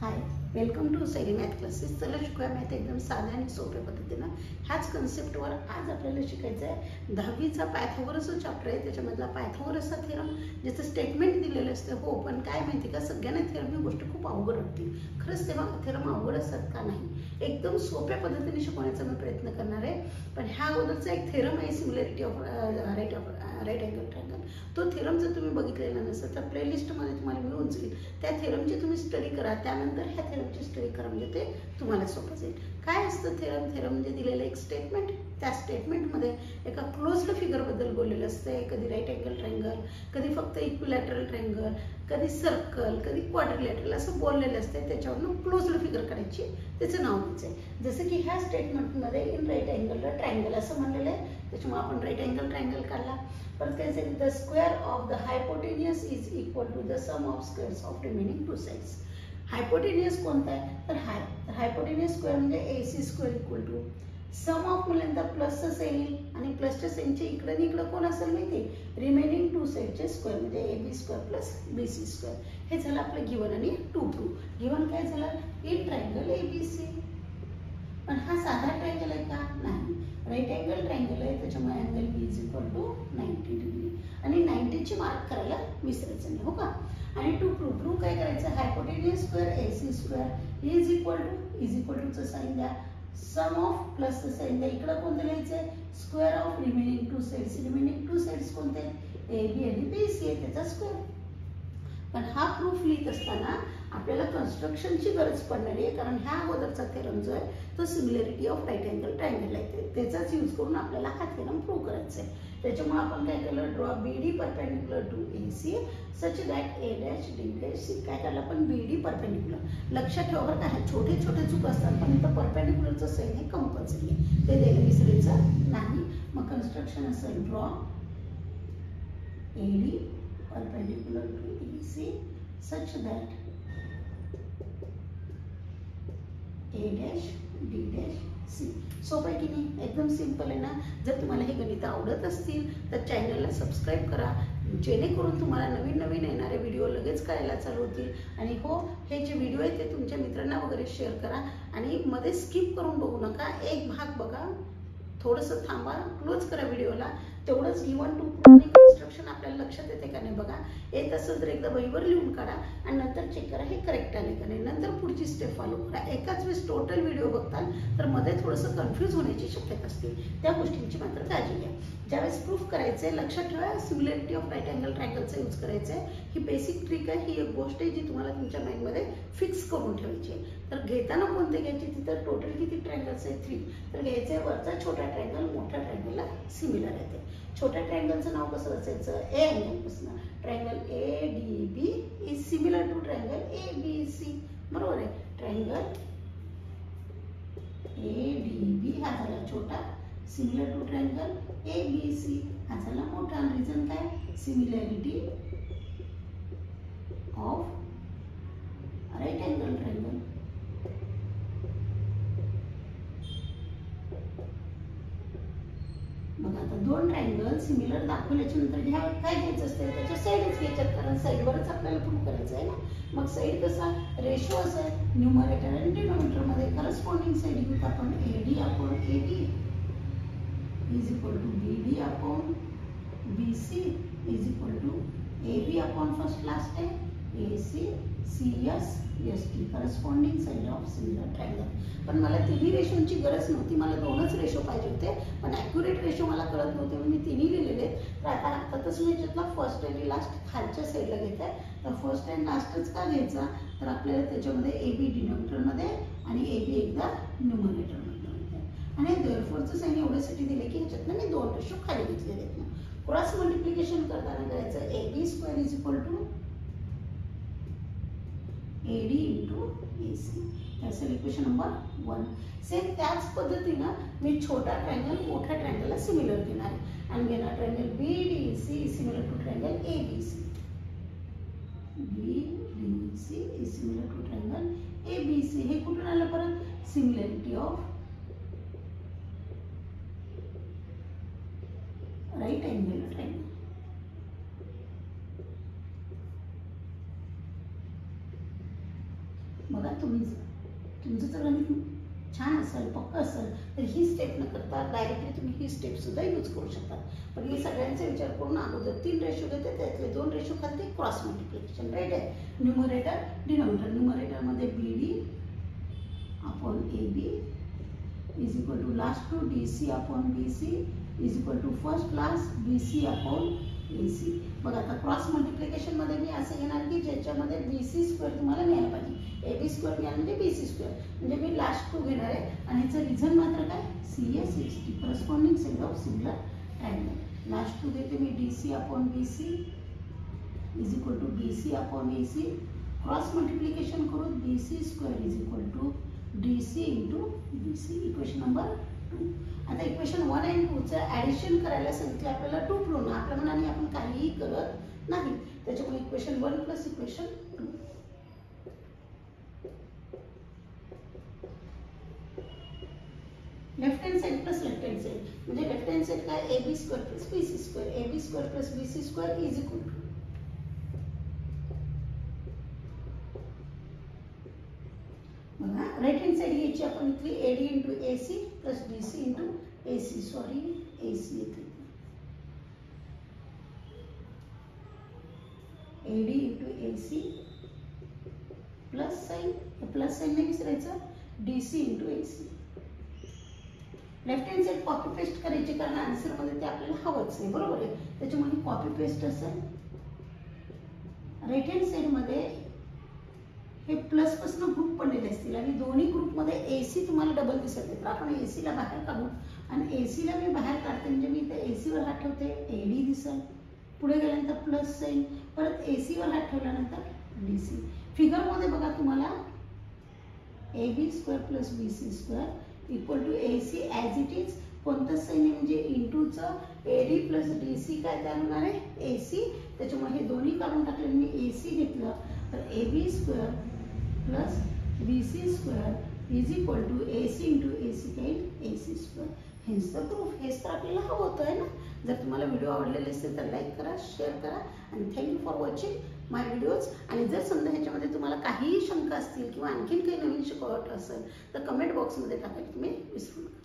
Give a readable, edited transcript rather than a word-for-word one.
High, welcome to Sally math classes. चला शिकूया math एकदम साध्या आणि सोप्या पद्धतीनं. ह्याच कन्सेप्टवर आज आपल्याला शिकायचं आहे 10वीचा पायथागोरसचा चॅप्टर आहे. त्याच्यामधला पायथागोरसचा थेरम ज्याचं स्टेटमेंट दिलेलं असतं. हो, पण काय माहिती का, सगळ्यांना थेरम ही गोष्ट खूप अवघड वाटते. खरंच तेव्हा थेरम अवघड असतात का? नाही, एकदम सोप्या पद्धतीने शिकवण्याचा मी प्रयत्न करणार आहे. पण ह्या अगोदरचा एक थेरम आहे similarity of right angle triangle. तो थेरम जर तुम्ही बघितलेला नसेल तर प्लेलिस्टमध्ये तुम्हाला मिळून जाईल. त्या थेरमची तुम्ही स्टडी करा, त्यानंतर ह्या थेरमची स्टडी करा, म्हणजे ते तुम्हाला सोपं जाईल. काय असतं थेरम? थेरम म्हणजे दिलेलं एक स्टेटमेंट, त्या स्टेटमेंटमध्ये एका क्लोज्ड फिगरबद्दल बोललेलं असतं. कधी राईट अँगल ट्रायंगल, कधी फक्त इक्विलॅटरल ट्रायंगल, कधी सर्कल, कधी क्वाड्रिलॅटरल असं बोललेलं असतं. त्याच्यावरून क्लोज्ड फिगर करायची, त्याचं नाव द्यायचं आहे. जसं की ह्या स्टेटमेंटमध्ये इन राईट अँगल ट्रायंगल असं म्हणलेलं आहे, त्याच्यामुळे आपण राईट अँगल ट्रायंगल काढला. परत काय असेल, the square of the hypotenuse is equal to the sum of squares of remaining two sides. Hypotenuse कोणता आहे? तर हायपोटेनियस स्क्वेअर म्हणजे AC square equal to sum of म्हणल्यानंतर प्लसच येईल आणि प्लसच्या साइनचे इकडे आणि इकडे कोण असेल माहिती? रिमेनिंग टू साइडचे स्क्वेअर म्हणजे AB square plus BC square. हे झालं आपलं गिवन आणि टू प्रूफ. गिवन काय झालं? In triangle ABC. पण हा साधा ट्रायंगल आहे का? नाही, राईट अँगल ट्रायंगल आहे, त्याच्यामुळे angle B is equal to 90 degree. आणि 90ची मार्क करायला विसरायचं नाही, हो का? आणि टू प्रूफ काय करायचं? Hypotenuse square AC square is equal टूचं साइन द्या, सम ऑफ प्लसचं साइन द्या. इकडं कोणतं लिहायचंय? Square of remaining two sides. Remaining two sides कोणते? AB आणि BC आहे, त्याचा स्क्वेअर. पण हा प्रूफ लिहित असताना आपल्याला कन्स्ट्रक्शनची गरज पडणार आहे, कारण ह्या अगोदरचा थेरम जो आहे तो similarity of right angle triangle आहे. त्याचाच यूज करून आपल्याला हा थेरम प्रूव्ह करायचा आहे. त्याच्यामुळे आपण काय केलं? Draw BD perpendicular to AC such that A', काय केलं आपण? BD perpendicular. लक्षात ठेवा बरं का, छोटे छोटे चूक असतात, पण इथं परपेंडिक्युलरचं साइन हे कंपल्सरी आहे, ते द्यायला विसरायचं नाही. मग कन्स्ट्रक्शन असेल draw AD perpendicular to AC such that A', D', C. सोपं आहे की नाही? एकदम सिंपल आहे ना? जर तुम्हाला हे गणित आवडत असतील तर चॅनलला सबस्क्राईब करा, जेणेकरून तुम्हाला नवीन नवीन येणारे व्हिडिओ लगेच कळायला चालू होतील. आणि हो, हे जे व्हिडिओ आहे ते तुमच्या मित्रांना वगैरे शेअर करा आणि मध्ये स्किप करून बघू नका. एक भाग बघा, थोडंसं थांबा, क्लोज करा व्हिडिओला. तेवढंच गिवन टू प्रूफ कन्स्ट्रक्शन आपल्याला लक्षात येते का नाही बघा. येत असेल तर एकदा वहीवर लिहून काढा आणि नंतर चेक करा हे करेक्ट आहे का नाही. नंतर पुढची स्टेप फॉलो करा. एकाच वेळेस टोटल व्हिडिओ बघताल तर मध्ये थोडंसं कन्फ्यूज होण्याची शक्यता असते, त्या गोष्टींची मात्र काळजी घ्या. ज्यावेळेस प्रूफ करायचं आहे, लक्षात ठेवा सिमिलॅरिटी ऑफ राईट अँगल ट्रायंगलचा यूज करायचा आहे. ही बेसिक ट्रिक आहे, ही एक गोष्ट आहे जी तुम्हाला तुमच्या माइंडमध्ये फिक्स करून ठेवायची आहे. तर घेताना कोणते घ्यायचे? तिथं टोटल किती ट्रायंगल्स आहे? 3. तर घ्यायचं आहे वरचा छोटा ट्रायंगल मोठ्या ट्रायंगलला सिमिलर आहे. छोट्या ट्रायंगलचं नाव कसं असायचं? A अँगलपासून. Triangle ADB is similar to triangle ABC. बरोबर आहे? ट्रायंगल ADB हा झाला छोटा, सिमिलर टू ट्रायंगल ABC हा झाला मोठा. रिझन काय? Similarity of right angle triangle. बघा आता दोन ट्रायंगल सिमिलर दाखवल्याच्या नंतर घ्या काय घ्यायचं असते? त्याच्या साईडच घ्यायच्यात, कारण साईडवरच आपल्याला प्रूव्ह करायचं आहे ना. मग साईड कसा? रेशो असा आहे, न्यूमरेटर आणि डिनोमिनेटर मध्ये करस्पॉन्डिंग साईड घेतो आपण. AD upon AD is equal to BD upon BC is equal to AB upon first last आहे AC CS ST, corresponding side of similar triangle. पण मला तिन्ही रेशोची गरज नव्हती, मला दोनच रेशो पाहिजे होते. पण ॲक्युरेट रेशो मला कळत नव्हते म्हणून मी तिन्ही लिहिलेले. तर आता तसं मी त्यातला फर्स्ट आणि लास्ट खालच्या साईडला घेत आहे. तर फर्स्ट अँड लास्टच का घ्यायचा? तर आपल्याला त्याच्यामध्ये AB डिनोमिनेटरमध्ये आणि AB एकदा न्यूमरेटरमध्ये. आणि देअरफॉरचं साइन एवढ्यासाठी दिले की ह्याच्यातनं मी दोन रेशो खाली घेतलेले आहेत. क्रॉस मल्टिप्लिकेशन करताना करायचं AB square is equal to AD into AC. असेल इक्वेशन नंबर 1. सेम त्याच पद्धतीनं मी छोटा ट्रायंगल मोठ्या ट्रायंगलला सिमिलर घेणार आहे आणि घेणार triangle BDC similar to triangle ABC. BDC is similar to triangle ABC. हे कुठून आलं परत? Similarity of right angle triangle. बघा तुमचं जर गणित छान असेल, पक्क असेल, तर ही स्टेप न करता डायरेक्टली तुम्ही ही स्टेप सुद्धा यूज करू शकता. पण हे सगळ्यांचा विचार करून अगोदर 3 रेशो घेते, त्यातले 2 रेशो खालते क्रॉस मल्टिप्लिकेशन, राईट आहे. न्यूमरेटर डिनॉमिनेटर, न्यूमरेटरमध्ये BD upon AB is equal to last two DC upon BC is equal to first class BC upon AC. बघा आता क्रॉस मल्टिप्लिकेशन मध्ये मी असं घेणार की ज्याच्यामध्ये BC स्क्वेअर तुम्हाला मिळायला पाहिजे, AB स्क्वेअर मिळाला म्हणजे BC स्क्वेअर, म्हणजे मी लास्ट 2 घेणार आहे. आणि ह्याचं रिझन मात्र काय, CS60 corresponding set of similar triangle. Last 2 घेते मी DC upon BC is equal to BC upon AC. Cross multiplication करून BC square is equal to DC into BC. Equation number 2. आता इक्वेशन 1 आणि 2 चं ॲडिशन करायला सांगितलं आपल्याला 2 प्रूव्ह. आपल्या मनाने आपण काहीही करत नाही, त्याच्यामुळे equation 1 plus equation 2. Left hand side plus left hand side म्हणजे लेफ्ट हँड साइड काय, AB square plus BC square, AB square plus BC square is equal to बघा राईट हँड साइड घ्यायची आपण इथली AD into AC plus DC into AC, sorry AC येते, AD into AC plus sign नाही विसरायचं, DC into AC. Left hand side copy paste करायची कारण answer मध्ये ते आपल्याला हवंच आहे, बरोबर आहे, त्याच्यामुळे कॉपी पेस्ट असेल. राईट हँड साइड मध्ये हे प्लस पासून ग्रुप पडलेले असतील आणि दोन्ही ग्रुपमध्ये AC तुम्हाला डबल दिसत आहे, तर आपण AC ला बाहेर काढू आणि AC ला मी बाहेर काढते म्हणजे मी इथे AC वर हात ठेवते, AD दिसेल, पुढे गेल्यानंतर प्लस साइन, परत AC वर हात ठेवल्यानंतर DC. फिगर मध्ये बघा तुम्हाला AB square plus BC square equal to AC as it is. कोणतं साइन आहे म्हणजे इंटूचं AD प्लस DC काय तयार होणार आहे AC, त्याच्यामुळे हे दोन्ही काढून टाकले, मी AC घेतलं तर AB square plus BC square is equal to AC into AC काही AC स्क्वेअर. हेच तर प्रूफ, हेच तर आपल्याला हवं होतं आहे ना. जर तुम्हाला व्हिडिओ आवडलेले असेल तर लाईक करा, शेअर करा आणि thank you for watching my videos. आणि जर समजा ह्याच्यामध्ये तुम्हाला काहीही शंका असतील किंवा आणखीन काही नवीन शिकवत असेल तर कमेंट बॉक्समध्ये टाकायला तुम्ही विसरू नका.